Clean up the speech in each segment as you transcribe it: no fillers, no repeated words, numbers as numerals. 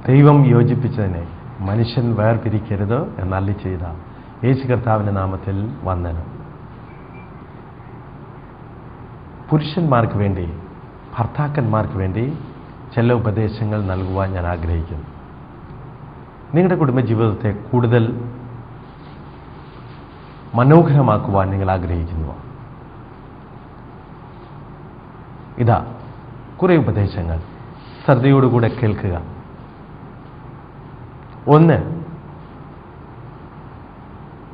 ദൈവം യോജിപ്പിച്ചതിനെ മനുഷ്യൻ വേർപിരിക്കരുത് എന്നല്ലി ചെയ്ത യേശു കർത്താവിൻ്റെ നാമത്തിൽ വന്ദനം. പുരുഷന്മാർക്ക് വേണ്ടി, ഭർത്താക്കന്മാർക്ക് വേണ്ടി ചില ഉപദേശങ്ങൾ നൽകുവാൻ ഞാൻ ആഗ്രഹിക്കുന്നു. നിങ്ങളുടെ കുടുംബജീവിതത്തെ കൂടുതൽ മനോഹരമാക്കുവാൻ നിങ്ങൾ ആഗ്രഹിക്കുന്നു. ഇതാ കുറേ ഉപദേശങ്ങൾ ശ്രദ്ധയോടുകൂടെ കേൾക്കുക. ഒന്ന്,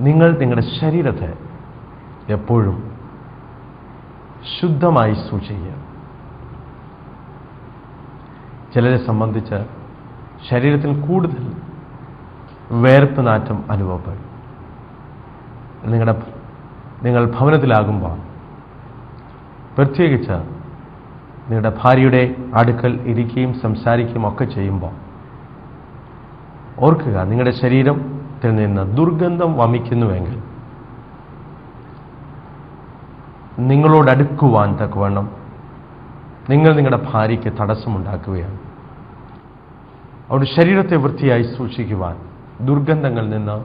നിങ്ങൾ നിങ്ങളുടെ ശരീരത്തെ എപ്പോഴും ശുദ്ധമായി സൂക്ഷിക്കുക. ചിലരെ സംബന്ധിച്ച് ശരീരത്തിൽ കൂടുതൽ വേർപ്പ് നാറ്റം അനുഭവപ്പെടും. നിങ്ങൾ ഭവനത്തിലാകുമ്പോൾ, പ്രത്യേകിച്ച് നിങ്ങളുടെ ഭാര്യയുടെ അടുക്കൽ ഇരിക്കുകയും സംസാരിക്കുകയും ഒക്കെ ചെയ്യുമ്പോൾ ഓർക്കുക, നിങ്ങളുടെ ശരീരത്തിൽ നിന്ന് ദുർഗന്ധം വമിക്കുന്നുവെങ്കിൽ നിങ്ങളോടടുക്കുവാൻ തക്കവണ്ണം നിങ്ങൾ നിങ്ങളുടെ ഭാര്യയ്ക്ക് തടസ്സമുണ്ടാക്കുകയാണ്. അവരുടെ ശരീരത്തെ വൃത്തിയായി സൂക്ഷിക്കുവാൻ, ദുർഗന്ധങ്ങളിൽ നിന്ന്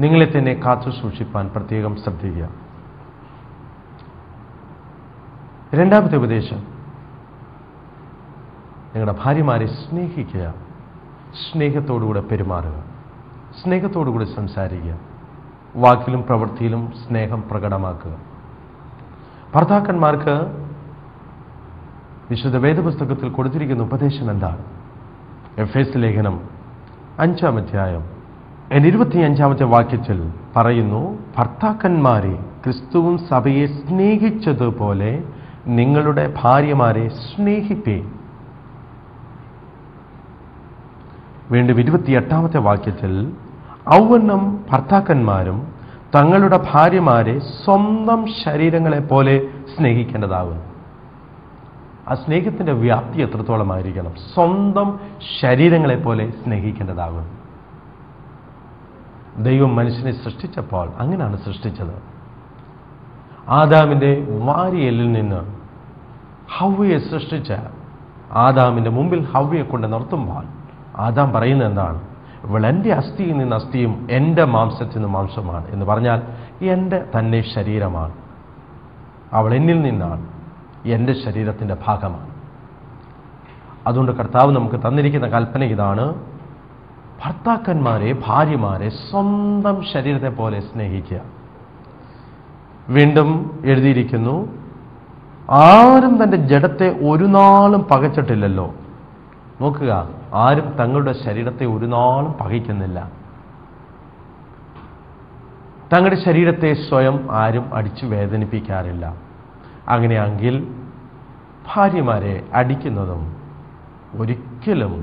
നിങ്ങളെ തന്നെ കാത്തു സൂക്ഷിപ്പാൻ പ്രത്യേകം ശ്രദ്ധിക്കുക. രണ്ടാമത്തെ ഉപദേശം, നിങ്ങളുടെ ഭാര്യമാരെ സ്നേഹിക്കുക, സ്നേഹത്തോടുകൂടെ പെരുമാറുക, സ്നേഹത്തോടുകൂടി സംസാരിക്കുക, വാക്കിലും പ്രവൃത്തിയിലും സ്നേഹം പ്രകടമാക്കുക. ഭർത്താക്കന്മാർക്ക് വിശുദ്ധ വേദപുസ്തകത്തിൽ കൊടുത്തിരിക്കുന്ന ഉപദേശം എന്താണ്? എഫേസ്യ ലേഖനം 5-ാം അധ്യായം 25-ാമത്തെ വാക്യത്തിൽ പറയുന്നു, ഭർത്താക്കന്മാരെ ക്രിസ്തുവും സഭയെ സ്നേഹിച്ചതുപോലെ നിങ്ങളുടെ ഭാര്യമാരെ സ്നേഹിപ്പീൻ. വീണ്ടും 28-ാമത്തെ വാക്യത്തിൽ, ഔവണ്ണം ഭർത്താക്കന്മാരും തങ്ങളുടെ ഭാര്യമാരെ സ്വന്തം ശരീരങ്ങളെ പോലെ സ്നേഹിക്കേണ്ടതാകുന്നു. ആ സ്നേഹത്തിന്റെ വ്യാപ്തി എത്രത്തോളമായിരിക്കണം? സ്വന്തം ശരീരങ്ങളെ പോലെ സ്നേഹിക്കേണ്ടതാകുന്നു. ദൈവം മനുഷ്യനെ സൃഷ്ടിച്ചപ്പോൾ അങ്ങനെയാണ് സൃഷ്ടിച്ചത്. ആദാമിന്റെ വാരിയെല്ലിൽ നിന്ന് ഹവ്വയെ സൃഷ്ടിച്ച ആദാമിന്റെ മുമ്പിൽ ഹവ്വയെ കൊണ്ട് നിർത്തുമ്പോൾ ആദാം പറയുന്നത് എന്താണ്? ഇവൾ എൻ്റെ അസ്ഥിയിൽ നിന്ന് അസ്ഥിയും എൻ്റെ മാംസത്തിൽ നിന്ന് മാംസമാണ് എന്ന് പറഞ്ഞാൽ എൻ്റെ തന്നെ ശരീരമാണ്. അവൾ എന്നിൽ നിന്നാണ്, എൻ്റെ ശരീരത്തിൻ്റെ ഭാഗമാണ്. അതുകൊണ്ട് കർത്താവ് നമുക്ക് തന്നിരിക്കുന്ന കൽപ്പന ഇതാണ്: ഭർത്താക്കന്മാരെ, ഭാര്യമാരെ സ്വന്തം ശരീരത്തെ പോലെ സ്നേഹിക്കുക. വീണ്ടും എഴുതിയിരിക്കുന്നു, ആരും തൻ്റെ ജഡത്തെ ഒരു നാളും പകച്ചിട്ടില്ലല്ലോ. നോക്കുക, ആരും തങ്ങളുടെ ശരീരത്തെ ഒരു നാളും പകയ്ക്കുന്നില്ല. തങ്ങളുടെ ശരീരത്തെ സ്വയം ആരും അടിച്ചു വേദനിപ്പിക്കാറില്ല. അങ്ങനെയെങ്കിൽ ഭാര്യമാരെ അടിക്കുന്നതും ഒരിക്കലും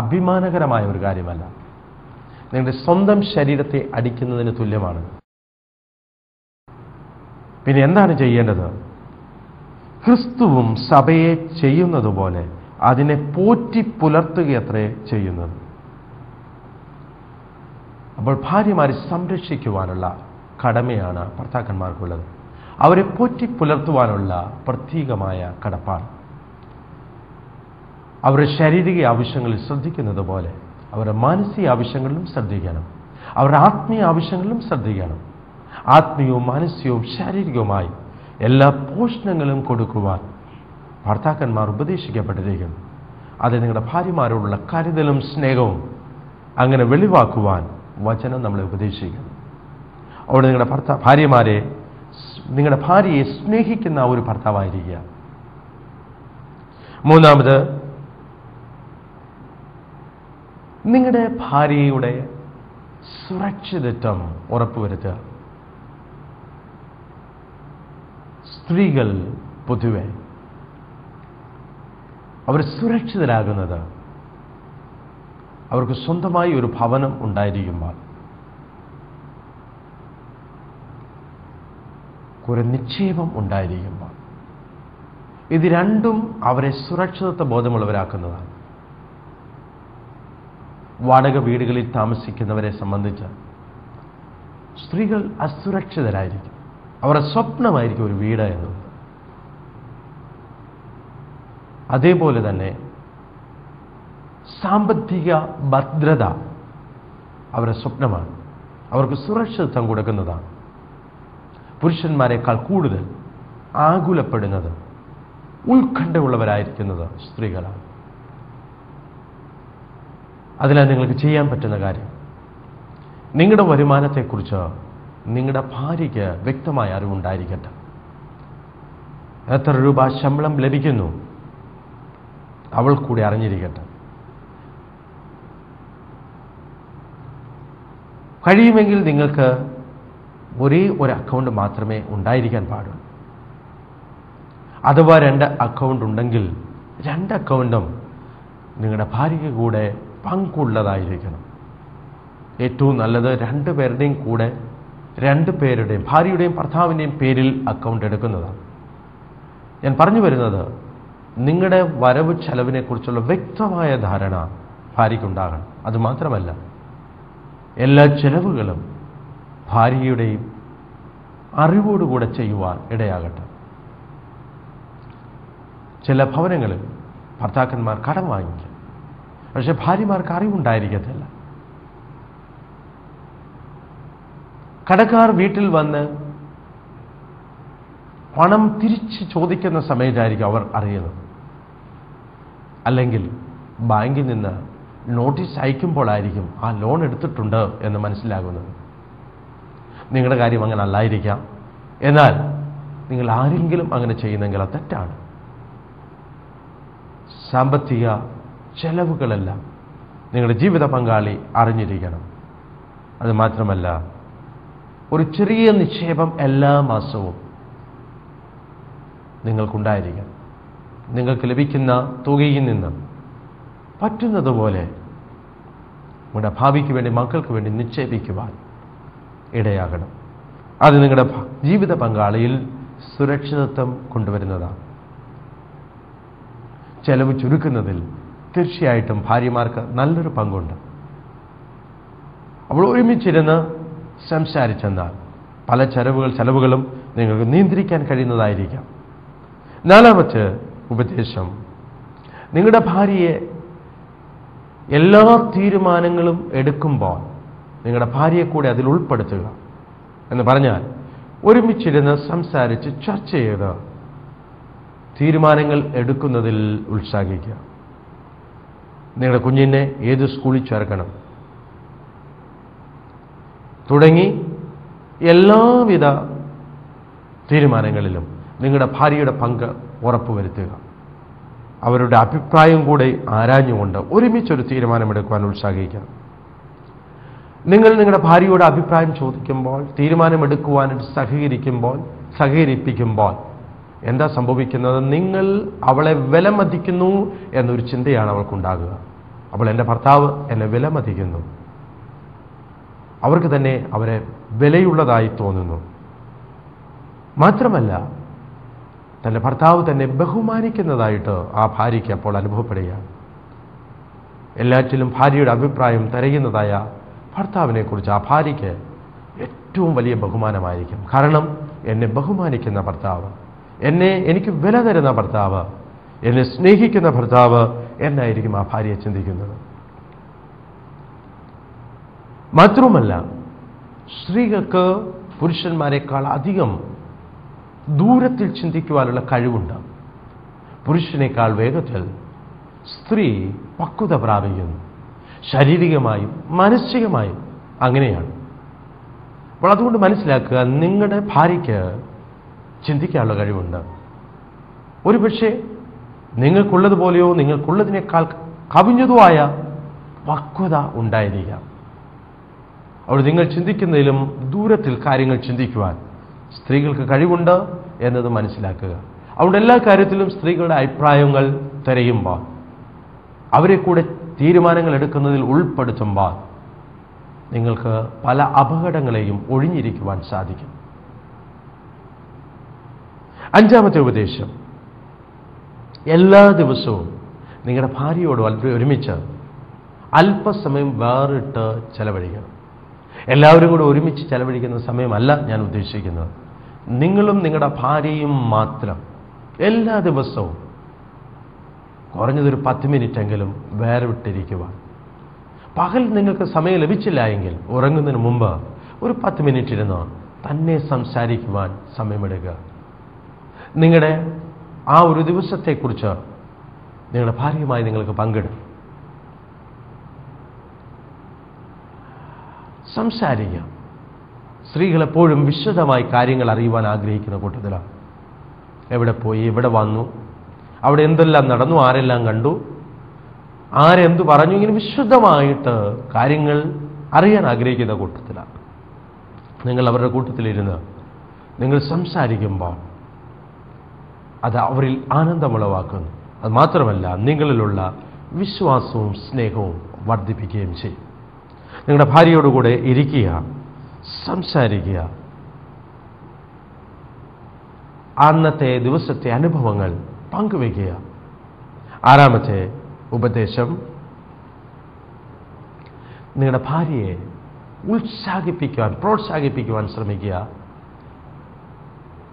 അഭിമാനകരമായ ഒരു കാര്യമല്ല. നിങ്ങളുടെ സ്വന്തം ശരീരത്തെ അടിക്കുന്നതിന് തുല്യമാണ്. പിന്നെ എന്താണ് ചെയ്യേണ്ടത്? ക്രിസ്തുവും സഭയെ ചെയ്യുന്നത് പോലെ അതിനെ പോറ്റി പുലർത്തുകയത്രേ ചെയ്യുന്നത്. അപ്പോൾ ഭാര്യമാരെ സംരക്ഷിക്കുവാനുള്ള കടമയാണ് ഭർത്താക്കന്മാർക്കുള്ളത്. അവരെ പോറ്റി പുലർത്തുവാനുള്ള പ്രത്യേകമായ കടപ്പാട്. അവരുടെ ശാരീരിക ആവശ്യങ്ങളിൽ ശ്രദ്ധിക്കുന്നത് പോലെ അവരുടെ മാനസിക ആവശ്യങ്ങളിലും ശ്രദ്ധിക്കണം. അവരുടെ ആത്മീയ ആവശ്യങ്ങളിലും ശ്രദ്ധിക്കണം. ആത്മീയവും മാനസികവും ശാരീരികവുമായി എല്ലാ പോഷണങ്ങളും കൊടുക്കുവാൻ ഭർത്താക്കന്മാർ ഉപദേശിക്കപ്പെട്ടിരിക്കുന്നു. അത് നിങ്ങളുടെ ഭാര്യമാരോടുള്ള കരുതലും സ്നേഹവും അങ്ങനെ വെളിവാക്കുവാൻ വചനം നമ്മളെ ഉപദേശിക്കുന്നു. അവിടെ നിങ്ങളുടെ ഭാര്യയെ സ്നേഹിക്കുന്ന ഒരു ഭർത്താവായിരിക്കുക. മൂന്നാമത്, നിങ്ങളുടെ ഭാര്യയുടെ സുരക്ഷിതത്വം ഉറപ്പുവരുത്തുക. സ്ത്രീകൾ പൊതുവെ അവർ സുരക്ഷിതരാകുന്നത് അവർക്ക് സ്വന്തമായി ഒരു ഭവനം ഉണ്ടായിരിക്കുമ്പോൾ, ഒരു നിക്ഷേപം ഉണ്ടായിരിക്കുമ്പോൾ, ഇത് രണ്ടും അവരെ സുരക്ഷിതത്വ ബോധമുള്ളവരാക്കുന്നതാണ്. വാടക വീടുകളിൽ താമസിക്കുന്നവരെ സംബന്ധിച്ച് സ്ത്രീകൾ അസുരക്ഷിതരായിരിക്കും. അവരുടെ സ്വപ്നമായിരിക്കും ഒരു വീട് എന്നത്. അതേപോലെ തന്നെ സാമ്പത്തിക ഭദ്രത അവരുടെ സ്വപ്നമാണ്. അവർക്ക് സുരക്ഷിതത്വം കൊടുക്കുന്നതാണ്. പുരുഷന്മാരെക്കാൾ കൂടുതൽ ആകുലപ്പെടുന്നത്, ഉത്കണ്ഠയുള്ളവരായിരിക്കുന്നത് സ്ത്രീകളാണ്. അതിനാൽ നിങ്ങൾക്ക് ചെയ്യാൻ പറ്റുന്ന കാര്യം, നിങ്ങളുടെ വരുമാനത്തെക്കുറിച്ച് നിങ്ങളുടെ ഭാര്യയ്ക്ക് വ്യക്തമായ അറിവുണ്ടായിരിക്കട്ടെ. എത്ര രൂപ ശമ്പളം ലഭിക്കുന്നു അവൾ കൂടി അറിഞ്ഞിരിക്കട്ടെ. കഴിയുമെങ്കിൽ നിങ്ങൾക്ക് ഒരേ ഒരു അക്കൗണ്ട് മാത്രമേ ഉണ്ടായിരിക്കാൻ പാടുള്ളൂ. അഥവാ 2 അക്കൗണ്ട് ഉണ്ടെങ്കിൽ 2 അക്കൗണ്ടും നിങ്ങളുടെ ഭാര്യയ്ക്ക് കൂടെ പങ്കുള്ളതായിരിക്കണം. ഏറ്റവും നല്ലത് 2 പേരുടെയും കൂടെ 2 പേരുടെയും, ഭാര്യയുടെയും ഭർത്താവിൻ്റെയും പേരിൽ അക്കൗണ്ട് എടുക്കുന്നതാണ്. ഞാൻ പറഞ്ഞു വരുന്നത്, നിങ്ങളുടെ വരവ് ചെലവിനെക്കുറിച്ചുള്ള വ്യക്തമായ ധാരണ ഭാര്യയ്ക്കുണ്ടാകണം. അതുമാത്രമല്ല, എല്ലാ ചെലവുകളും ഭാര്യയുടെയും അറിവോടുകൂടെ ചെയ്യുവാൻ ഇടയാകട്ടെ. ചില ഭവനങ്ങളിൽ ഭർത്താക്കന്മാർ കടം വാങ്ങിക്കും, പക്ഷെ ഭാര്യമാർക്ക് അറിവുണ്ടായിരിക്കത്തില്ല. കടക്കാർ വീട്ടിൽ വന്ന് പണം തിരിച്ച് ചോദിക്കുന്ന സമയത്തായിരിക്കും അവർ അറിയുന്നത്. അല്ലെങ്കിൽ ബാങ്കിൽ നിന്ന് നോട്ടീസ് അയക്കുമ്പോഴായിരിക്കും ആ ലോൺ എടുത്തിട്ടുണ്ട് എന്ന് മനസ്സിലാകുന്നത്. നിങ്ങളുടെ കാര്യം അങ്ങനെ അല്ലായിരിക്കാം. എന്നാൽ നിങ്ങൾ ആരെങ്കിലും അങ്ങനെ ചെയ്യുന്നെങ്കിൽ അത് തെറ്റാണ്. സാമ്പത്തിക ചെലവുകളെല്ലാം നിങ്ങളുടെ ജീവിത പങ്കാളി അറിഞ്ഞിരിക്കണം. അത് മാത്രമല്ല, ഒരു ചെറിയ നിക്ഷേപം എല്ലാ മാസവും നിങ്ങൾക്കുണ്ടായിരിക്കണം. നിങ്ങൾക്ക് ലഭിക്കുന്ന തുകയിൽ നിന്ന് പറ്റുന്നതുപോലെ നിങ്ങളുടെ ഭാവിക്ക് വേണ്ടി, മക്കൾക്ക് വേണ്ടി നിക്ഷേപിക്കുവാൻ ഇടയാകണം. അത് നിങ്ങളുടെ ജീവിത പങ്കാളിയിൽ സുരക്ഷിതത്വം കൊണ്ടുവരുന്നതാണ്. ചെലവ് ചുരുക്കുന്നതിൽ തീർച്ചയായിട്ടും ഭാര്യമാർക്ക് നല്ലൊരു പങ്കുണ്ട്. അവൾ ഒരുമിച്ചിരുന്ന് സംസാരിച്ചെന്നാൽ പല ചെലവുകളും നിങ്ങൾക്ക് നിയന്ത്രിക്കാൻ കഴിയുന്നതായിരിക്കാം. 4ാമത്തെ ഉപദേശം, നിങ്ങളുടെ ഭാര്യയെ എല്ലാ തീരുമാനങ്ങളും എടുക്കുമ്പോൾ നിങ്ങളുടെ ഭാര്യയെ കൂടെ അതിൽ ഉൾപ്പെടുത്തുക. എന്ന് പറഞ്ഞാൽ, ഒരുമിച്ചിരുന്ന് സംസാരിച്ച് ചർച്ച ചെയ്ത് തീരുമാനങ്ങൾ എടുക്കുന്നതിൽ ഉത്സാഹിക്കുക. നിങ്ങളുടെ കുഞ്ഞിനെ ഏത് സ്കൂളിൽ ചേർക്കണം തുടങ്ങി എല്ലാവിധ തീരുമാനങ്ങളിലും നിങ്ങളുടെ ഭാര്യയുടെ പങ്ക് ഉറപ്പുവരുത്തുക. അവരുടെ അഭിപ്രായം കൂടെ ആരാഞ്ഞുകൊണ്ട് ഒരുമിച്ചൊരു തീരുമാനമെടുക്കുവാൻ ഉത്സാഹിക്കുക. നിങ്ങൾ നിങ്ങളുടെ ഭാര്യയോട് അഭിപ്രായം ചോദിക്കുമ്പോൾ, തീരുമാനമെടുക്കുവാനായിട്ട് സഹകരിപ്പിക്കുമ്പോൾ എന്താ സംഭവിക്കുന്നത്? നിങ്ങൾ അവളെ വിലമതിക്കുന്നു എന്നൊരു ചിന്തയാണ് അവൾക്കുണ്ടാകുക. അപ്പോൾ എൻ്റെ ഭർത്താവ് എന്നെ വിലമതിക്കുന്നു, അവർക്ക് തന്നെ അവരെ വിലയുള്ളതായി തോന്നുന്നു. മാത്രമല്ല, തൻ്റെ ഭർത്താവ് തന്നെ ബഹുമാനിക്കുന്നതായിട്ട് ആ ഭാര്യയ്ക്ക് അപ്പോൾ അനുഭവപ്പെടുകയാണ്. എല്ലാറ്റിലും ഭാര്യയുടെ അഭിപ്രായം തിരയുന്നതായ ഭർത്താവിനെക്കുറിച്ച് ആ ഭാര്യയ്ക്ക് ഏറ്റവും വലിയ ബഹുമാനമായിരിക്കും. കാരണം എന്നെ ബഹുമാനിക്കുന്ന ഭർത്താവ്, എനിക്ക് വില തരുന്ന ഭർത്താവ്, എന്നെ സ്നേഹിക്കുന്ന ഭർത്താവ് എന്നായിരിക്കും ആ ഭാര്യയെ ചിന്തിക്കുന്നത്. മാത്രവുമല്ല, സ്ത്രീകൾക്ക് പുരുഷന്മാരെക്കാൾ അധികം ദൂരത്തിൽ ചിന്തിക്കുവാനുള്ള കഴിവുണ്ട്. പുരുഷനേക്കാൾ വേഗത്തിൽ സ്ത്രീ പക്വത പ്രാപിക്കുന്നു. ശാരീരികമായും മാനസികമായും അങ്ങനെയാണ്. അപ്പോൾ അതുകൊണ്ട് മനസ്സിലാക്കുക, നിങ്ങളുടെ ഭാര്യയ്ക്ക് ചിന്തിക്കാനുള്ള കഴിവുണ്ട്. ഒരുപക്ഷെ നിങ്ങൾക്കുള്ളതുപോലെയോ നിങ്ങൾക്കുള്ളതിനേക്കാൾ കവിഞ്ഞതോ ആയ പക്വത ഉണ്ടായിരിക്കാം. അവിടെ നിങ്ങൾ ചിന്തിക്കുന്നതിലും ദൂരത്തിൽ കാര്യങ്ങൾ ചിന്തിക്കുവാൻ സ്ത്രീകൾക്ക് കഴിവുണ്ട് എന്നത് മനസ്സിലാക്കുക. അതുകൊണ്ട് എല്ലാ കാര്യത്തിലും സ്ത്രീകളുടെ അഭിപ്രായങ്ങൾ തിരയുമ്പോൾ, അവരെ കൂടെ തീരുമാനങ്ങൾ എടുക്കുന്നതിൽ ഉൾപ്പെടുത്തുമ്പോൾ നിങ്ങൾക്ക് പല അപകടങ്ങളെയും ഒഴിഞ്ഞിരിക്കുവാൻ സാധിക്കും. 5ാമത്തെ ഉപദേശം, എല്ലാ ദിവസവും നിങ്ങളുടെ ഭാര്യയോട് ഒരുമിച്ച് അല്പസമയം വേറിട്ട് ചെലവഴിക്കണം. എല്ലാവരും കൂടെ ഒരുമിച്ച് ചെലവഴിക്കുന്ന സമയമല്ല ഞാൻ ഉദ്ദേശിക്കുന്നത്. നിങ്ങളും നിങ്ങളുടെ ഭാര്യയും മാത്രം എല്ലാ ദിവസവും കുറഞ്ഞതൊരു 10 മിനിറ്റെങ്കിലും വേറെ വിട്ടിരിക്കുവാൻ. പകൽ നിങ്ങൾക്ക് സമയം ലഭിച്ചില്ല എങ്കിൽ ഉറങ്ങുന്നതിന് മുമ്പ് ഒരു 10 മിനിറ്റ് ഇരുന്ന് തന്നെ സംസാരിക്കുവാൻ സമയമെടുക്കുക. നിങ്ങളുടെ ആ ഒരു ദിവസത്തെക്കുറിച്ച് നിങ്ങളുടെ ഭാര്യയുമായി നിങ്ങൾക്ക് പങ്കിടും. സംസാരിക്കുക. സ്ത്രീകൾ എപ്പോഴും വിശദമായി കാര്യങ്ങൾ അറിയുവാൻ ആഗ്രഹിക്കുന്ന കൂട്ടത്തിലാണ്. എവിടെ പോയി, എവിടെ വന്നു, അവിടെ എന്തെല്ലാം നടന്നു, ആരെല്ലാം കണ്ടു, ആരെന്തു പറഞ്ഞു, ഇങ്ങനെ വിശദമായിട്ട് കാര്യങ്ങൾ അറിയാൻ ആഗ്രഹിക്കുന്ന കൂട്ടത്തിലാണ്. നിങ്ങൾ അവരുടെ കൂട്ടത്തിലിരുന്ന് നിങ്ങൾ സംസാരിക്കുമ്പോൾ അത് അവരിൽ ആനന്ദമുളവാക്കുന്നു. അത് മാത്രമല്ല, നിങ്ങളിലുള്ള വിശ്വാസവും സ്നേഹവും വർദ്ധിപ്പിക്കുകയും ചെയ്യും. നിങ്ങളുടെ ഭാര്യയോടുകൂടെ ഇരിക്കുക, സംസാരിക്കുക, അന്നത്തെ ദിവസത്തെ അനുഭവങ്ങൾ പങ്കുവയ്ക്കുക. 6ാമത്തെ ഉപദേശം, നിങ്ങളുടെ ഭാര്യയെ ഉത്സാഹിപ്പിക്കുവാൻ, പ്രോത്സാഹിപ്പിക്കുവാൻ ശ്രമിക്കുക.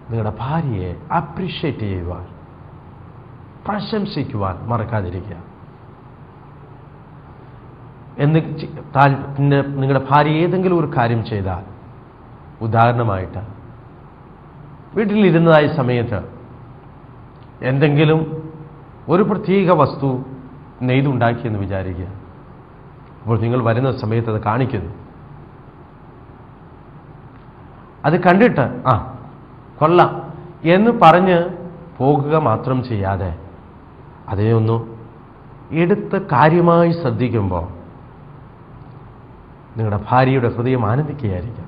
നിങ്ങളുടെ ഭാര്യയെ അപ്രീഷിയേറ്റ് ചെയ്യുവാൻ, പ്രശംസിക്കുവാൻ മറക്കാതിരിക്കുക. നിങ്ങളുടെ ഭാര്യ ഏതെങ്കിലും ഒരു കാര്യം ചെയ്താൽ, ഉദാഹരണമായിട്ട് വീട്ടിലിരുന്നതായ സമയത്ത് എന്തെങ്കിലും ഒരു പ്രത്യേക വസ്തു നെയ്തുണ്ടാക്കിയെന്ന് വിചാരിക്കുക. അപ്പോൾ നിങ്ങൾ വരുന്ന സമയത്ത് അത് കാണിക്കുന്നു. അത് കണ്ടിട്ട് കൊള്ളാം എന്ന് പറഞ്ഞ് പോകുക മാത്രം ചെയ്യാതെ അതിനെയൊന്നും എടുത്ത് കാര്യമായി ശ്രദ്ധിക്കുമ്പോൾ നിങ്ങളുടെ ഭാര്യയുടെ ഹൃദയം ആനന്ദിക്കുകയായിരിക്കും.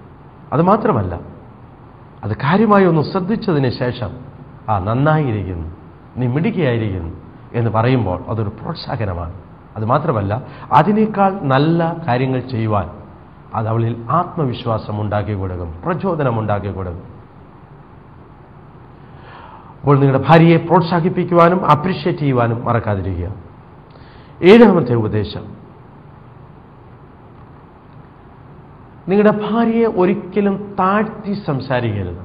അതുമാത്രമല്ല, അത് കാര്യമായി ഒന്ന് ശ്രദ്ധിച്ചതിന് ശേഷം നന്നായിരിക്കുന്നു, നീ മിടുക്കിയായിരിക്കുന്നു എന്ന് പറയുമ്പോൾ അതൊരു പ്രോത്സാഹനമാണ്. അതുമാത്രമല്ല, അതിനേക്കാൾ നല്ല കാര്യങ്ങൾ ചെയ്യുവാൻ അത് അവളിൽ ആത്മവിശ്വാസം ഉണ്ടാക്കി കൊടുക്കും, പ്രചോദനം ഉണ്ടാക്കി കൊടുക്കും. അപ്പോൾ നിങ്ങളുടെ ഭാര്യയെ പ്രോത്സാഹിപ്പിക്കുവാനും അപ്രീഷിയേറ്റ് ചെയ്യുവാനും മറക്കാതിരിക്കുക. 7ാമത്തെ ഉപദേശം, നിങ്ങളുടെ ഭാര്യയെ ഒരിക്കലും താഴ്ത്തി സംസാരിക്കരുത്.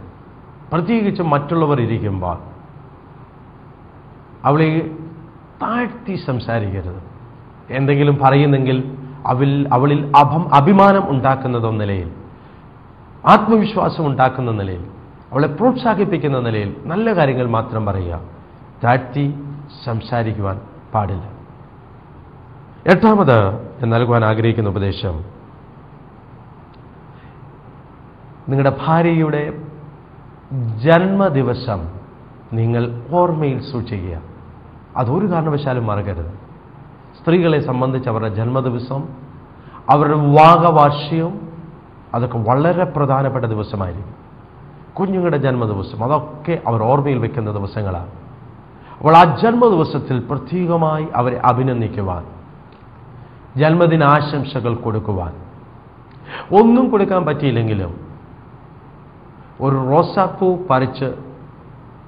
പ്രത്യേകിച്ച് മറ്റുള്ളവർ ഇരിക്കുമ്പോൾ അവളെ താഴ്ത്തി സംസാരിക്കരുത്. എന്തെങ്കിലും പറയുന്നെങ്കിൽ അവളിൽ അഭിമാനം ഉണ്ടാക്കുന്ന നിലയിൽ, ആത്മവിശ്വാസം ഉണ്ടാക്കുന്ന നിലയിൽ, അവളെ പ്രോത്സാഹിപ്പിക്കുന്ന നിലയിൽ നല്ല കാര്യങ്ങൾ മാത്രം പറയുക. താഴ്ത്തി സംസാരിക്കുവാൻ പാടില്ല. 8ാമത് ഞാൻ നൽകുവാൻ ആഗ്രഹിക്കുന്ന ഉപദേശം, നിങ്ങളുടെ ഭാര്യയുടെ ജന്മദിവസം നിങ്ങൾ ഓർമ്മയിൽ സൂക്ഷിക്കുക. അതൊരു കാരണവശാലും മറക്കരുത്. സ്ത്രീകളെ സംബന്ധിച്ച് അവരുടെ ജന്മദിവസം, അവരുടെ വിവാഹവാർഷികം, അതൊക്കെ വളരെ പ്രധാനപ്പെട്ട ദിവസമായിരിക്കും. കുഞ്ഞുങ്ങളുടെ ജന്മദിവസം, അതൊക്കെ അവർ ഓർമ്മയിൽ വെക്കുന്ന ദിവസങ്ങളാണ്. അപ്പോൾ ആ ജന്മദിവസത്തിൽ പ്രത്യേകമായി അവരെ അഭിനന്ദിക്കുവാൻ, ജന്മദിനാശംസകൾ കൊടുക്കുവാൻ, ഒന്നും കൊടുക്കാൻ പറ്റിയില്ലെങ്കിലും ഒരു റോസാപ്പൂ പറിച്ച്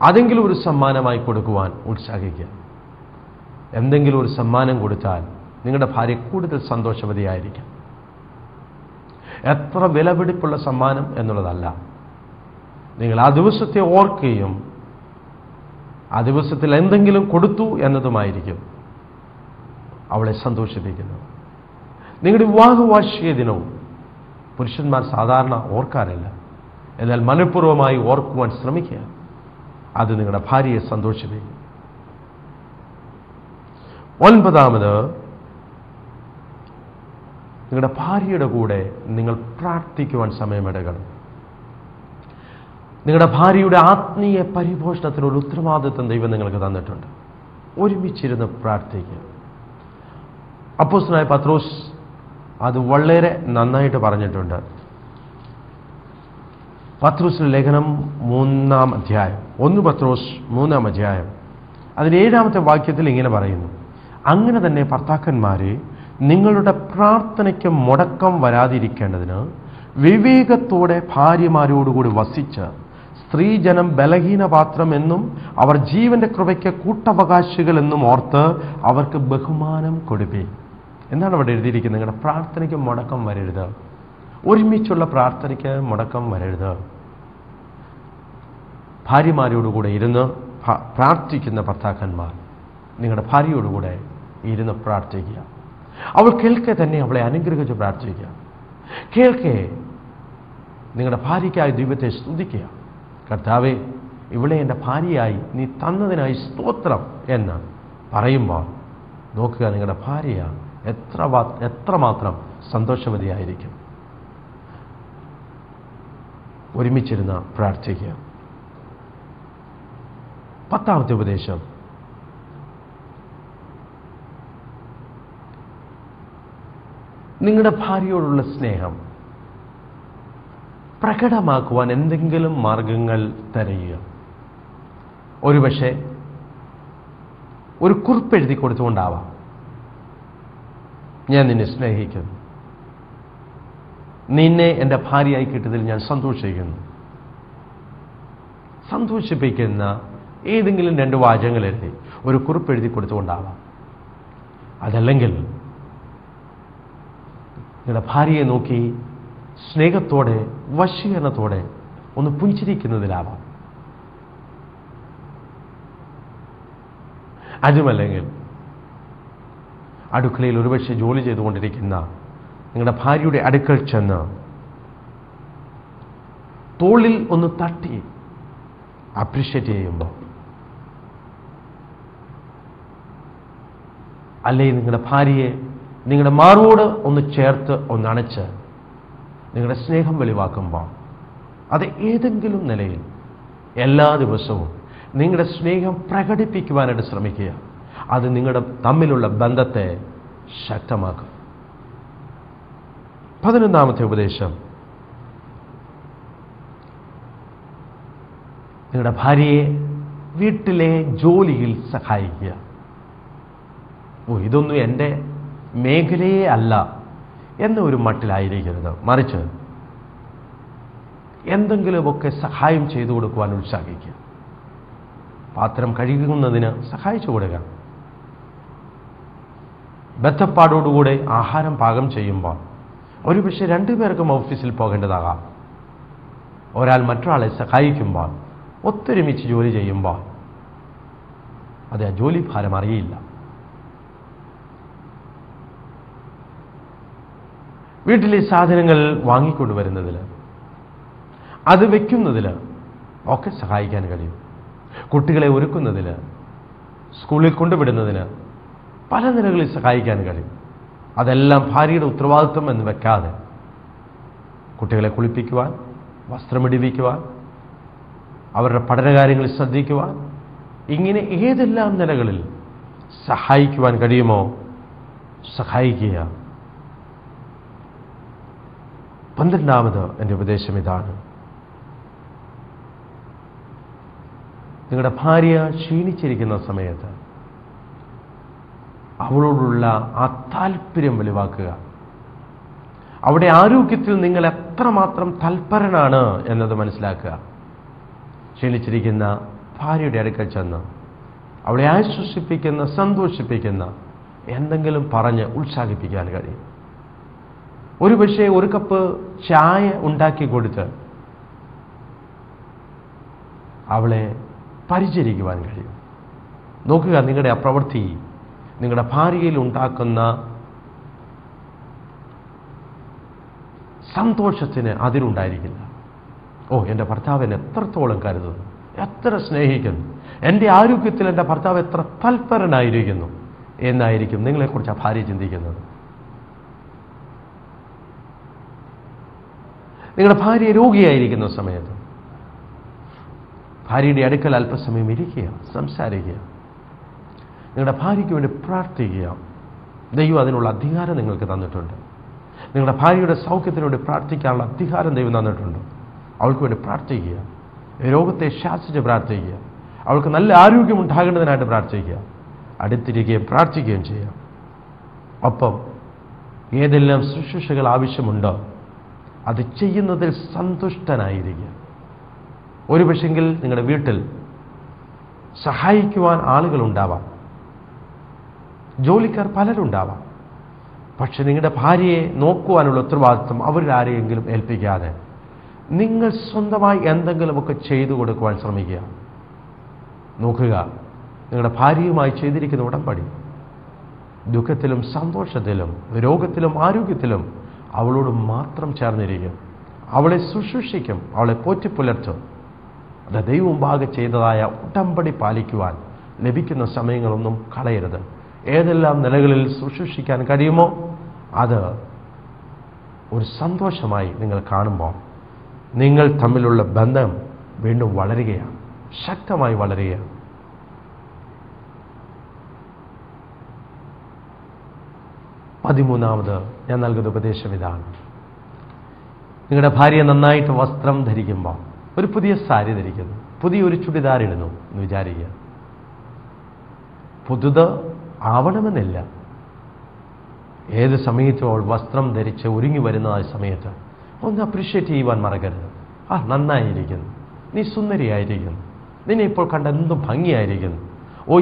അതെങ്കിലും ഒരു സമ്മാനമായി കൊടുക്കുവാൻ ഉത്സാഹിക്കുക. എന്തെങ്കിലും ഒരു സമ്മാനം കൊടുത്താൽ നിങ്ങളുടെ ഭാര്യ കൂടുതൽ സന്തോഷവതിയായിരിക്കും. എത്ര വിലപിടിപ്പുള്ള സമ്മാനം എന്നുള്ളതല്ല, നിങ്ങൾ ആ ദിവസത്തെ ഓർക്കുകയും ആ ദിവസത്തിൽ എന്തെങ്കിലും കൊടുത്തു എന്നതുമായിരിക്കും അവളെ സന്തോഷിപ്പിക്കുന്നത്. നിങ്ങളുടെ വിവാഹവാർഷിക ദിനവും പുരുഷന്മാർ സാധാരണ ഓർക്കാറില്ല. എന്നാൽ മനഃപൂർവ്വമായി ഓർക്കുവാൻ ശ്രമിക്കുക. അത് നിങ്ങളുടെ ഭാര്യയെ സന്തോഷിപ്പിക്കും. 9ാമത്, നിങ്ങളുടെ ഭാര്യയുടെ കൂടെ നിങ്ങൾ പ്രാർത്ഥിക്കുവാൻ സമയമെടുക്കണം. നിങ്ങളുടെ ഭാര്യയുടെ ആത്മീയ പരിപോഷണത്തിനുള്ള ഉത്തരവാദിത്വം ദൈവം നിങ്ങൾക്ക് തന്നിട്ടുണ്ട്. ഒരുമിച്ചിരുന്ന് പ്രാർത്ഥിക്കുക. അപ്പോസ്തലനായ പത്രോസ് അത് വളരെ നന്നായിട്ട് പറഞ്ഞിട്ടുണ്ട്. പത്രോസിന്റെ ലേഖനം 3-ാം അധ്യായം, 1 പത്രോസ് 3-ാം അധ്യായം അതിന് 7ാമത്തെ വാക്യത്തിൽ ഇങ്ങനെ പറയുന്നു, അങ്ങനെ തന്നെ ഭർത്താക്കന്മാരെ നിങ്ങളുടെ പ്രാർത്ഥനയ്ക്ക് മുടക്കം വരാതിരിക്കേണ്ടതിന് വിവേകത്തോടെ ഭാര്യമാരോടുകൂടി വസിച്ച് സ്ത്രീജനം ബലഹീനപാത്രം എന്നും അവർ ജീവന്റെ കൃപയ്ക്ക് കൂട്ടവകാശികൾ എന്നും ഓർത്ത് അവർക്ക് ബഹുമാനം കൊടുപ്പി. എന്താണ് അവിടെ എഴുതിയിരിക്കുന്നത്? നിങ്ങളുടെ പ്രാർത്ഥനയ്ക്ക് മുടക്കം വരരുത്. ഒരുമിച്ചുള്ള പ്രാർത്ഥനയ്ക്ക് മുടക്കം വരരുത്. ഭാര്യമാരോടുകൂടെ ഇരുന്ന് പ്രാർത്ഥിക്കുന്ന ഭർത്താക്കന്മാർ നിങ്ങളുടെ ഭാര്യയോടുകൂടെ ഇരുന്ന് പ്രാർത്ഥിക്കുക. അവൾ കേൾക്കെ തന്നെ അവളെ അനുഗ്രഹിച്ച് പ്രാർത്ഥിക്കുക. കേൾക്കെ നിങ്ങളുടെ ഭാര്യയ്ക്കായി ദൈവത്തെ സ്തുതിക്കുക. കർത്താവേ, ഇവളെ എൻ്റെ ഭാര്യയായി നീ തന്നതിനായി സ്തോത്രം എന്ന് പറയുമ്പോൾ നോക്കുക, നിങ്ങളുടെ ഭാര്യ എത്രമാത്രം സന്തോഷവതിയായിരിക്കും. ഒരുമിച്ചിരുന്ന് പ്രാർത്ഥിക്കുക. 10ാമത്തെ ഉപദേശം, നിങ്ങളുടെ ഭാര്യയോടുള്ള സ്നേഹം പ്രകടമാക്കുവാൻ എന്തെങ്കിലും മാർഗങ്ങൾ തിരയുക. ഒരുപക്ഷെ ഒരു കുറിപ്പെഴുതി കൊടുത്തുകൊണ്ടാവാം, ഞാൻ നിന്നെ സ്നേഹിക്കുന്നു, നിന്നെ എൻ്റെ ഭാര്യയായി കിട്ടിയതിൽ ഞാൻ സന്തോഷിക്കുന്നു. സന്തോഷിപ്പിക്കുന്ന ഏതെങ്കിലും 2 വാചകങ്ങൾ എഴുതി ഒരു കുറിപ്പെഴുതി കൊടുത്തുകൊണ്ടാവാം. അതല്ലെങ്കിൽ നിങ്ങളുടെ ഭാര്യയെ നോക്കി സ്നേഹത്തോടെ വശീകരണത്തോടെ ഒന്ന് പുഞ്ചിരിക്കുന്നതിലാവാം. അതുമല്ലെങ്കിൽ അടുക്കളയിൽ ഒരുപക്ഷെ ജോലി ചെയ്തുകൊണ്ടിരിക്കുന്ന നിങ്ങളുടെ ഭാര്യയുടെ അടുക്കൽ ചെന്ന് തോളിൽ ഒന്ന് തട്ടി അപ്രീഷിയേറ്റ് ചെയ്യുമ്പോൾ, അല്ലെങ്കിൽ നിങ്ങളുടെ ഭാര്യയെ നിങ്ങളുടെ മാറോട് ഒന്ന് ചേർത്ത് ഒന്നണച്ച് നിങ്ങളുടെ സ്നേഹം വെളിവാക്കുമ്പോൾ, അത് ഏതെങ്കിലും നിലയിൽ എല്ലാ ദിവസവും നിങ്ങളുടെ സ്നേഹം പ്രകടിപ്പിക്കുവാനായിട്ട് ശ്രമിക്കുക. അത് നിങ്ങളുടെ തമ്മിലുള്ള ബന്ധത്തെ ശക്തമാക്കും. 11ാമത്തെ ഉപദേശം, നിങ്ങളുടെ ഭാര്യയെ വീട്ടിലെ ജോലിയിൽ സഹായിക്കുക. ഇതൊന്നും എൻ്റെ മേഖലയെ അല്ല എന്നൊരു മട്ടിലായിരിക്കരുത്. മറിച്ച് എന്തെങ്കിലുമൊക്കെ സഹായം ചെയ്തു കൊടുക്കുവാൻ ഉത്സാഹിക്കുക. പാത്രം കഴുകുന്നതിന് സഹായിച്ചു കൊടുക്കുക. ബദ്ധപ്പാടോടുകൂടെ ആഹാരം പാകം ചെയ്യുമ്പോൾ ഒരുപക്ഷെ 2 പേർക്കും ഓഫീസിൽ പോകേണ്ടതാകാം. ഒരാൾ മറ്റൊരാളെ സഹായിക്കുമ്പോൾ, ഒത്തൊരുമിച്ച് ജോലി ചെയ്യുമ്പോൾ അത് ആ ജോലി ഭാരം അറിയില്ല. വീട്ടിലെ സാധനങ്ങൾ വാങ്ങിക്കൊണ്ടുവരുന്നതിൽ, അത് വയ്ക്കുന്നതിൽ ഒക്കെ സഹായിക്കാൻ കഴിയും. കുട്ടികളെ ഒരുക്കുന്നതിൽ, സ്കൂളിൽ കൊണ്ടുവിടുന്നതിന് പല നിലകളിൽ സഹായിക്കാൻ കഴിയും. അതെല്ലാം ഭാര്യയുടെ ഉത്തരവാദിത്വം എന്ന് വെക്കാതെ കുട്ടികളെ കുളിപ്പിക്കുവാൻ, വസ്ത്രമിടിപ്പിക്കുവാൻ, അവരുടെ പഠനകാര്യങ്ങളിൽ ശ്രദ്ധിക്കുവാൻ, ഇങ്ങനെ ഏതെല്ലാം നിലകളിൽ സഹായിക്കുവാൻ കഴിയുമോ സഹായിക്കുക. 12ാമത് എൻ്റെ ഉപദേശം ഇതാണ്, നിങ്ങളുടെ ഭാര്യ ക്ഷീണിച്ചിരിക്കുന്ന സമയത്ത് അവളോടുള്ള ആ താല്പര്യം വെളിവാക്കുക. അവിടെ ആരോഗ്യത്തിൽ നിങ്ങൾ എത്രമാത്രം തൽപരനാണ് എന്നത് മനസ്സിലാക്കുക. ക്ഷീണിച്ചിരിക്കുന്ന ഭാര്യയുടെ അടുക്കൽ ചെന്ന് അവളെ ആശ്വസിപ്പിക്കുന്ന, സന്തോഷിപ്പിക്കുന്ന എന്തെങ്കിലും പറഞ്ഞ് ഉത്സാഹിപ്പിക്കാൻ കഴിയും. ഒരുപക്ഷെ ഒരു കപ്പ് ചായ ഉണ്ടാക്കി കൊടുത്ത് അവളെ പരിചരിക്കുവാൻ കഴിയും. നോക്കുക, നിങ്ങളുടെ ആ പ്രവൃത്തി നിങ്ങളുടെ ഭാര്യയിൽ ഉണ്ടാക്കുന്ന സന്തോഷത്തിന് അതിരുണ്ടായിരിക്കില്ല. എൻ്റെ ഭർത്താവ് എന്നെ എത്രത്തോളം കരുതുന്നു, എത്ര സ്നേഹിക്കുന്നു, എൻ്റെ ആരോഗ്യത്തിൽ എൻ്റെ ഭർത്താവ് എത്ര തൽപരനായിരിക്കുന്നു എന്നായിരിക്കും നിങ്ങളെക്കുറിച്ച് ആ ഭാര്യ ചിന്തിക്കുന്നത്. നിങ്ങളുടെ ഭാര്യ രോഗിയായിരിക്കുന്ന സമയത്ത് ഭാര്യയുടെ അടുക്കൽ അല്പസമയം ഇരിക്കുക, സംസാരിക്കുക, നിങ്ങളുടെ ഭാര്യയ്ക്ക് വേണ്ടി പ്രാർത്ഥിക്കുക. ദൈവം അതിനുള്ള അധികാരം നിങ്ങൾക്ക് തന്നിട്ടുണ്ട്. നിങ്ങളുടെ ഭാര്യയുടെ സൗഖ്യത്തിന് വേണ്ടി പ്രാർത്ഥിക്കാനുള്ള അധികാരം ദൈവം തന്നിട്ടുണ്ട്. അവൾക്ക് വേണ്ടി പ്രാർത്ഥിക്കുക, രോഗത്തെ ശാസിച്ച് പ്രാർത്ഥിക്കുക, അവൾക്ക് നല്ല ആരോഗ്യം ഉണ്ടാകേണ്ടതിനായിട്ട് പ്രാർത്ഥിക്കുക, അടുത്തിരിക്കുകയും പ്രാർത്ഥിക്കുകയും ചെയ്യുക. ഒപ്പം ഏതെല്ലാം ശുശ്രൂഷകൾ ആവശ്യമുണ്ടോ അത് ചെയ്യുന്നതിൽ സന്തുഷ്ടനായിരിക്കുക. ഒരുപക്ഷെങ്കിൽ നിങ്ങളുടെ വീട്ടിൽ സഹായിക്കുവാൻ ആളുകളുണ്ടാവാം, ജോലിക്കാർ പലരുണ്ടാവാം. പക്ഷെ നിങ്ങളുടെ ഭാര്യയെ നോക്കുവാനുള്ള ഉത്തരവാദിത്വം അവരാരെയെങ്കിലും ഏൽപ്പിക്കാതെ നിങ്ങൾ സ്വന്തമായി എന്തെങ്കിലുമൊക്കെ ചെയ്തു കൊടുക്കുവാൻ ശ്രമിക്കുക. നോക്കുക, നിങ്ങളുടെ ഭാര്യയുമായി ചെയ്തിരിക്കുന്ന ഉടമ്പടി. ദുഃഖത്തിലും സന്തോഷത്തിലും രോഗത്തിലും ആരോഗ്യത്തിലും അവളോട് മാത്രം ചേർന്നിരിക്കും. അവളെ ശുശ്രൂഷിക്കും, അവളെ പോറ്റിപ്പുലർത്തും. അത് ദൈവമുമ്പാകെ ചെയ്തതായ ഉടമ്പടി പാലിക്കുവാൻ ലഭിക്കുന്ന സമയങ്ങളൊന്നും കളയരുത്. ഏതെല്ലാം നിലകളിൽ ശുശ്രൂഷിക്കാൻ കഴിയുമോ അത് ഒരു സന്തോഷമായി നിങ്ങൾ കാണുമ്പോൾ നിങ്ങൾ തമ്മിലുള്ള ബന്ധം വീണ്ടും വളരുകയാണ്, ശക്തമായി വളരുകയാണ്. പതിമൂന്നാമത് ഞാൻ നൽകുന്ന ഉപദേശം ഇതാണ്. നിങ്ങളുടെ ഭാര്യ നന്നായിട്ട് വസ്ത്രം ധരിക്കുമ്പോൾ, ഒരു പുതിയ സാരി ധരിക്കുന്നു, പുതിയൊരു ചുടിദാർ ഇടുന്നു എന്ന് വിചാരിക്കുക. പുതുത് ആവണമെന്നില്ല. ഏത് സമയത്തും അവൾ വസ്ത്രം ധരിച്ച് ഒരുങ്ങി വരുന്ന സമയത്ത് ഒന്ന് അപ്രീഷിയേറ്റ് ചെയ്യുവാൻ മറക്കരുത്. നന്നായിരിക്കുന്നു, നീ സുന്ദരിയായിരിക്കുന്നു, നിന്നെ ഇപ്പോൾ കണ്ട എന്തും ഭംഗിയായിരിക്കുന്നു,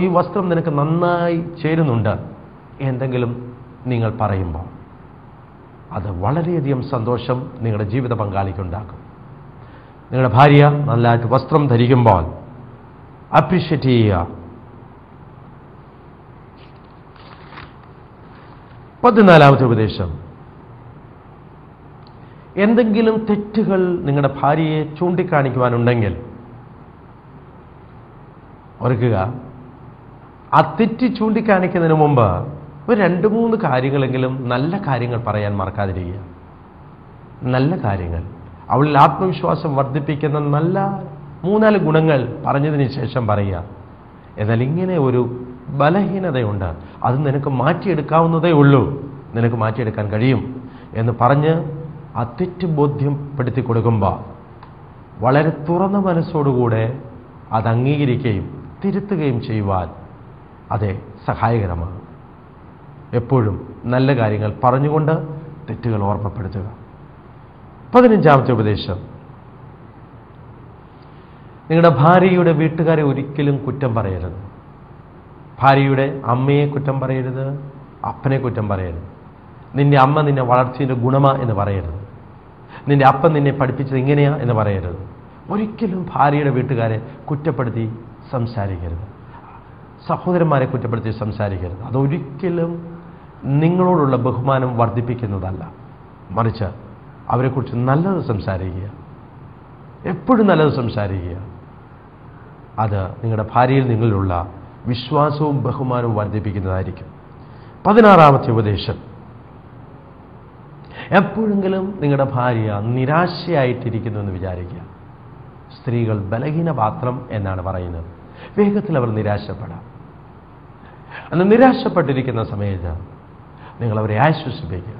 ഈ വസ്ത്രം നിനക്ക് നന്നായി ചേരുന്നുണ്ട് എന്തെങ്കിലും നിങ്ങൾ പറയുമ്പോൾ അത് വളരെയധികം സന്തോഷം നിങ്ങളുടെ ജീവിത പങ്കാളിക്കുണ്ടാക്കും. നിങ്ങളുടെ ഭാര്യ നല്ലതായിട്ട് വസ്ത്രം ധരിക്കുമ്പോൾ അപ്രീഷിയേറ്റ് ചെയ്യുക. 14-ാമത്തെ ഉപദേശം, എന്തെങ്കിലും തെറ്റുകൾ നിങ്ങളുടെ ഭാര്യയെ ചൂണ്ടിക്കാണിക്കുവാനുണ്ടെങ്കിൽ ഓർക്കുക, ആ തെറ്റ് ചൂണ്ടിക്കാണിക്കുന്നതിന് മുമ്പ് ഒരു 2-3 കാര്യങ്ങളെങ്കിലും നല്ല കാര്യങ്ങൾ പറയാൻ മറക്കാതിരിക്കുക. നല്ല കാര്യങ്ങൾ, അവളിൽ ആത്മവിശ്വാസം വർദ്ധിപ്പിക്കുന്ന നല്ല 3-4 ഗുണങ്ങൾ പറഞ്ഞതിന് ശേഷം പറയുക. എന്നാൽ ഇങ്ങനെ ഒരു ബലഹീനതയുണ്ട്, അത് നിനക്ക് മാറ്റിയെടുക്കാവുന്നതേ ഉള്ളൂ, നിനക്ക് മാറ്റിയെടുക്കാൻ കഴിയും എന്ന് പറഞ്ഞ് ആ തെറ്റ് ബോധ്യപ്പെടുത്തി കൊടുക്കുമ്പോൾ വളരെ തുറന്ന മനസ്സോടുകൂടെ അത് അംഗീകരിക്കുകയും തിരുത്തുകയും ചെയ്യുവാൻ അതെ സഹായകരമാണ്. എപ്പോഴും നല്ല കാര്യങ്ങൾ പറഞ്ഞുകൊണ്ട് തെറ്റുകൾ ഓർമ്മപ്പെടുത്തുക. 15-ാമത്തെ ഉപദേശം, നിങ്ങളുടെ ഭാര്യയുടെ വീട്ടുകാരെ ഒരിക്കലും കുറ്റം പറയരുത്. ഭാര്യയുടെ അമ്മയെ കുറ്റം പറയരുത്, അപ്പനെ കുറ്റം പറയരുത്. നിന്റെ അമ്മ നിന്നെ വളർത്തിയതിൻ്റെ ഗുണമാ എന്ന് പറയരുത്. നിന്റെ അപ്പൻ നിന്നെ പഠിപ്പിച്ചത് ഇങ്ങനെയാ എന്ന് പറയരുത്. ഒരിക്കലും ഭാര്യയുടെ വീട്ടുകാരെ കുറ്റപ്പെടുത്തി സംസാരിക്കരുത്. സഹോദരന്മാരെ കുറ്റപ്പെടുത്തി സംസാരിക്കരുത്. അതൊരിക്കലും നിങ്ങളോടുള്ള ബഹുമാനം വർദ്ധിപ്പിക്കുന്നതല്ല. മറിച്ച് അവരെക്കുറിച്ച് നല്ലത് സംസാരിക്കുക, എപ്പോഴും നല്ലത് സംസാരിക്കുക. അത് നിങ്ങളുടെ ഭാര്യയിൽ നിങ്ങളിലുള്ള വിശ്വാസവും ബഹുമാനവും വർദ്ധിപ്പിക്കുന്നതായിരിക്കും. 16-ാമത്തെ ഉപദേശം, എപ്പോഴെങ്കിലും നിങ്ങളുടെ ഭാര്യ നിരാശയായിട്ടിരിക്കുന്നു എന്ന് വിചാരിക്കുക. സ്ത്രീകൾ ബലഹീന പാത്രം എന്നാണ് പറയുന്നത്. വേഗത്തിൽ അവർ നിരാശപ്പെടാം. അന്ന് നിരാശപ്പെട്ടിരിക്കുന്ന സമയത്ത് നിങ്ങൾ അവരെ ആശ്വസിപ്പിക്കുക.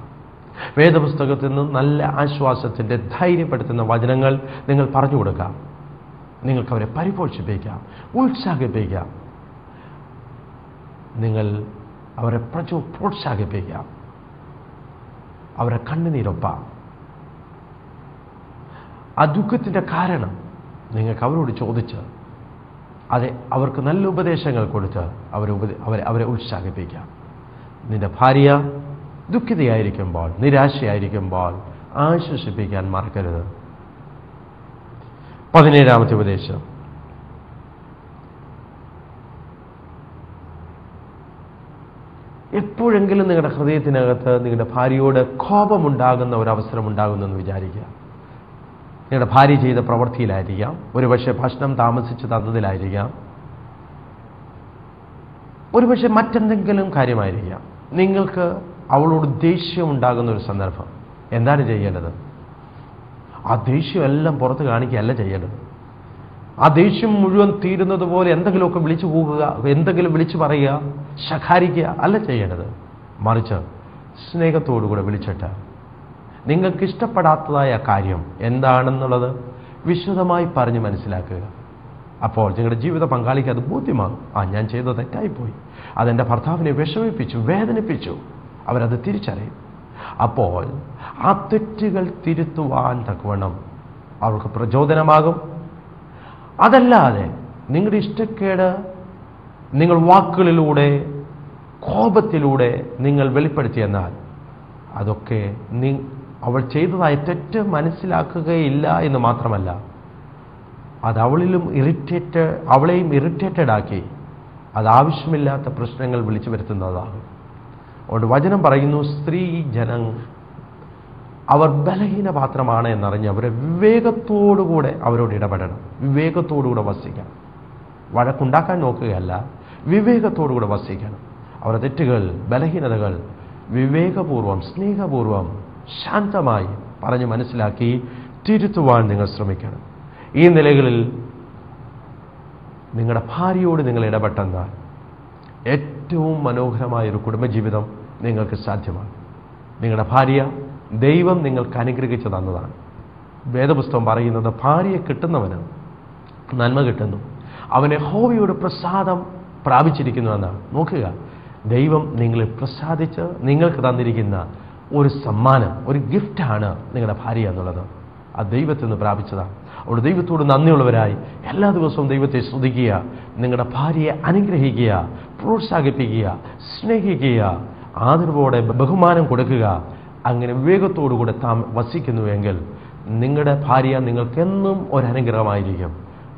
വേദപുസ്തകത്തിൽ നിന്ന് നല്ല ആശ്വാസത്തിൻ്റെ ധൈര്യപ്പെടുത്തുന്ന വചനങ്ങൾ നിങ്ങൾ പറഞ്ഞു കൊടുക്കാം. നിങ്ങൾക്കവരെ പരിപോഷിപ്പിക്കാം, ഉത്സാഹിപ്പിക്കാം. നിങ്ങൾ അവരെ പ്രോത്സാഹിപ്പിക്കാം, അവരെ കണ്ണുനീരൊപ്പാം. ആ ദുഃഖത്തിൻ്റെ കാരണം നിങ്ങൾക്ക് അവരോട് ചോദിച്ച് അതെ അവർക്ക് നല്ല ഉപദേശങ്ങൾ കൊടുത്ത് അവരെ ഉത്സാഹിപ്പിക്കാം. നിന്റെ ഭാര്യ ദുഃഖിതയായിരിക്കുമ്പോൾ, നിരാശയായിരിക്കുമ്പോൾ ആശ്വസിപ്പിക്കാൻ മറക്കരുത്. 17-ാമത്തെ ഉപദേശം, എപ്പോഴെങ്കിലും നിങ്ങളുടെ ഹൃദയത്തിനകത്ത് നിങ്ങളുടെ ഭാര്യയോട് കോപമുണ്ടാകുന്ന ഒരവസരം ഉണ്ടാകുന്നെന്ന് വിചാരിക്കുക. നിങ്ങളുടെ ഭാര്യ ചെയ്ത പ്രവൃത്തിയിലായിരിക്കാം, ഒരുപക്ഷെ ഭക്ഷണം താമസിച്ച് തന്നതിലായിരിക്കാം, ഒരുപക്ഷെ മറ്റെന്തെങ്കിലും കാര്യമായിരിക്കാം. നിങ്ങൾക്ക് അവളോട് ദേഷ്യം ഉണ്ടാകുന്ന ഒരു സന്ദർഭം. എന്താണ് ചെയ്യേണ്ടത്? ആ ദേഷ്യമെല്ലാം പുറത്ത് കാണിക്കുകയല്ല ചെയ്യേണ്ടത്. ആ ദേഷ്യം മുഴുവൻ തീരുന്നത് പോലെ എന്തെങ്കിലുമൊക്കെ വിളിച്ചു പോകുക, എന്തെങ്കിലും വിളിച്ചു പറയുക, ശകാരിക്കുക അല്ല ചെയ്യേണ്ടത്. മറിച്ച് സ്നേഹത്തോടുകൂടെ വിളിച്ചിട്ട് നിങ്ങൾക്ക് ഇഷ്ടപ്പെടാത്തതായ കാര്യം എന്താണെന്നുള്ളത് വിശദമായി പറഞ്ഞ് മനസ്സിലാക്കുക. അപ്പോൾ നിങ്ങളുടെ ജീവിത പങ്കാളിക്ക് അത് ബോധ്യമാകും. ഞാൻ ചെയ്തത് തെറ്റായിപ്പോയി, അതെൻ്റെ ഭർത്താവിനെ വിഷമിപ്പിച്ചു, വേദനിപ്പിച്ചു. അവരത് തിരിച്ചറിയും. അപ്പോൾ ആ തെറ്റുകൾ തിരുത്തുവാൻ തക്കവണ്ണം അവർക്ക് പ്രചോദനമാകും. അതല്ലാതെ നിങ്ങളുടെ ഇഷ്ടക്കേട് നിങ്ങൾ വാക്കുകളിലൂടെ കോപത്തിലൂടെ നിങ്ങൾ വെളിപ്പെടുത്തിയെന്നാൽ അതൊക്കെ അവൾ ചെയ്തതായ തെറ്റ് മനസ്സിലാക്കുകയില്ല എന്ന് മാത്രമല്ല, അത് അവളെയും ഇറിറ്റേറ്റഡ് ആക്കി അത് ആവശ്യമില്ലാത്ത പ്രശ്നങ്ങൾ വിളിച്ചു വരുത്തുന്നതാണ്. അതുകൊണ്ട് വചനം പറയുന്നു, സ്ത്രീ ജനം അവർ ബലഹീന പാത്രമാണ് എന്നറിഞ്ഞ് അവരെ വിവേകത്തോടുകൂടെ അവരോട് ഇടപെടണം, വിവേകത്തോടുകൂടെ വസിക്കണം. വഴക്കുണ്ടാക്കാൻ നോക്കുകയല്ല, വിവേകത്തോടുകൂടെ വസിക്കണം. അവരുടെ തെറ്റുകൾ, ബലഹീനതകൾ വിവേകപൂർവം, സ്നേഹപൂർവം, ശാന്തമായി പറഞ്ഞ് മനസ്സിലാക്കി തിരുത്തുവാൻ നിങ്ങൾ ശ്രമിക്കണം. ഈ നിലകളിൽ നിങ്ങളുടെ ഭാര്യയോട് നിങ്ങൾ ഇടപെട്ടെന്നാൽ ഏറ്റവും മനോഹരമായൊരു കുടുംബജീവിതം നിങ്ങൾക്ക് സാധ്യമാണ്. നിങ്ങളുടെ ഭാര്യ ദൈവം നിങ്ങൾക്ക് അനുഗ്രഹിച്ചു തന്നതാണ്. വേദപുസ്തകം പറയുന്നത്, ഭാര്യയെ കിട്ടുന്നവന് നന്മ കിട്ടുന്നു, അവനെ യഹോവയുടെ പ്രസാദം പ്രാപിച്ചിരിക്കുന്നു എന്നാണ്. നോക്കുക, ദൈവം നിങ്ങളെ പ്രസാദിച്ച് നിങ്ങൾക്ക് തന്നിരിക്കുന്ന ഒരു സമ്മാനം, ഒരു ഗിഫ്റ്റാണ് നിങ്ങളുടെ ഭാര്യ എന്നുള്ളത്. ആ ദൈവത്തിൽ നിന്ന് പ്രാപിച്ചതാണ്. അവിടെ ദൈവത്തോട് നന്ദിയുള്ളവരായി എല്ലാ ദിവസവും ദൈവത്തെ സ്തുതിക്കുക, നിങ്ങളുടെ ഭാര്യയെ അനുഗ്രഹിക്കുക, പ്രോത്സാഹിപ്പിക്കുക, സ്നേഹിക്കുക, ആദരവോടെ ബഹുമാനം കൊടുക്കുക. അങ്ങനെ വിവേകത്തോടുകൂടെ താൻ വസിക്കുന്നുവെങ്കിൽ നിങ്ങളുടെ ഭാര്യ നിങ്ങൾക്കെന്നും ഒരനുഗ്രഹമായിരിക്കും.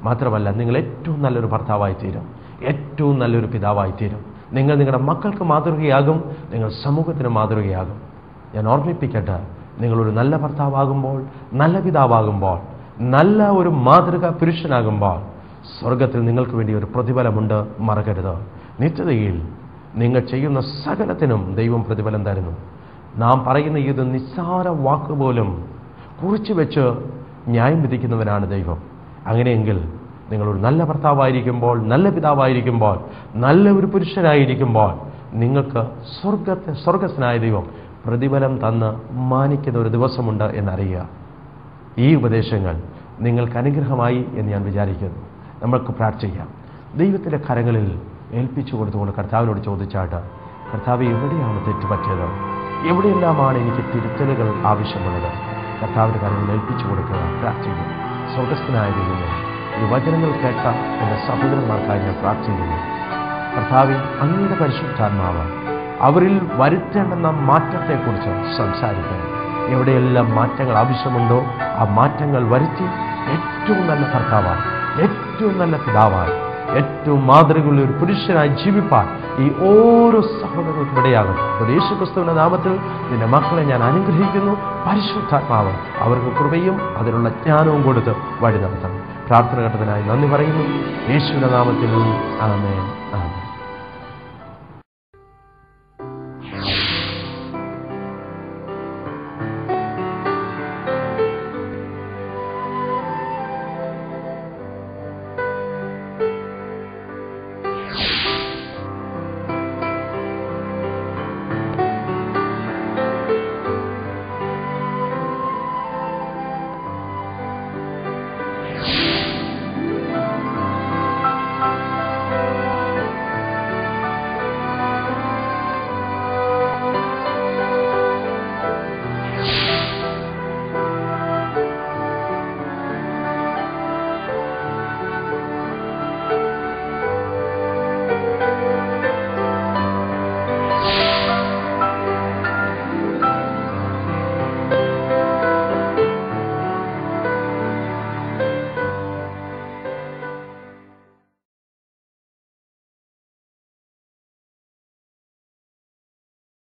മാത്രമല്ല, നിങ്ങൾ ഏറ്റവും നല്ലൊരു ഭർത്താവായി തീരും, ഏറ്റവും നല്ലൊരു പിതാവായി തീരും. നിങ്ങൾ നിങ്ങളുടെ മക്കൾക്ക് മാതൃകയാകും, നിങ്ങൾ സമൂഹത്തിന് മാതൃകയാകും. ഞാൻ ഓർമ്മിപ്പിക്കട്ടെ, നിങ്ങളൊരു നല്ല ഭർത്താവാകുമ്പോൾ, നല്ല പിതാവാകുമ്പോൾ, നല്ല ഒരു മാതൃക പുരുഷനാകുമ്പോൾ സ്വർഗത്തിൽ നിങ്ങൾക്ക് വേണ്ടി ഒരു പ്രതിഫലമുണ്ട്, മറക്കരുത്. നിത്യതയിൽ നിങ്ങൾ ചെയ്യുന്ന സകലത്തിനും ദൈവം പ്രതിഫലം തരുന്നു. നാം പറയുന്ന ഇത് നിസ്സാര വാക്കുപോലും കുറിച്ചു വെച്ച് ന്യായം വിധിക്കുന്നവനാണ് ദൈവം. അങ്ങനെയെങ്കിൽ നിങ്ങളൊരു നല്ല ഭർത്താവായിരിക്കുമ്പോൾ, നല്ല പിതാവായിരിക്കുമ്പോൾ, നല്ല ഒരു പുരുഷനായിരിക്കുമ്പോൾ നിങ്ങൾക്ക് സ്വർഗസ്നായ ദൈവം പ്രതിഫലം തന്ന് മാനിക്കുന്ന ഒരു ദിവസമുണ്ട് എന്നറിയുക. ഈ ഉപദേശങ്ങൾ നിങ്ങൾക്ക് അനുഗ്രഹമായി എന്ന് ഞാൻ വിചാരിക്കുന്നു. നമ്മൾക്ക് പ്രാർത്ഥിക്കാം. ദൈവത്തിൻ്റെ കരങ്ങളിൽ ഏൽപ്പിച്ചു കൊടുത്തുകൊണ്ട് കർത്താവിനോട് ചോദിച്ചാട്ട്, കർത്താവ്, എവിടെയാണ് തെറ്റുപറ്റിയത്? എവിടെയെല്ലാമാണ് എനിക്ക് തിരുത്തലുകൾ ആവശ്യമുള്ളത്? കർത്താവിൻ്റെ കരങ്ങളിൽ ഏൽപ്പിച്ചു കൊടുക്കുക, പ്രാർത്ഥിക്കുക. സ്വർഗസ്ഥനായ ദൈവമേ, ഈ വചനങ്ങൾ കേട്ട എൻ്റെ സഹോദരന്മാർക്കായി ഞാൻ പ്രാർത്ഥിക്കുന്നു. കർത്താവേ, അങ്ങയുടെ പരിശുദ്ധാത്മാവ് അവരിൽ വരുത്തേണ്ടുന്ന മാറ്റത്തെക്കുറിച്ച് സംസാരിക്കണം. എവിടെയെല്ലാം മാറ്റങ്ങൾ ആവശ്യമുണ്ടോ ആ മാറ്റങ്ങൾ വരുത്തി ഏറ്റവും നല്ല ഭർത്താവായി, ഏറ്റവും നല്ല പിതാവായി, ഏറ്റവും മാതൃകയുള്ള ഒരു പുരുഷനായി ജീവിപ്പാൻ ഈ ഓരോ സഹോദരങ്ങൾക്കും ഇടയാകും. യേശുക്രിസ്തുവിന്റെ നാമത്തിൽ നിന്റെ മക്കളെ ഞാൻ അനുഗ്രഹിക്കുന്നു. പരിശുദ്ധാത്മാവ് അവർക്ക് കൃപയും അതിനുള്ള ജ്ഞാനവും കൊടുത്ത് വഴി നടത്തണം. പ്രാർത്ഥന ഘട്ടത്തിനായി നന്ദി പറയുന്നു. യേശുവിന്റെ നാമത്തിൽ ആമേൻ, ആമേൻ.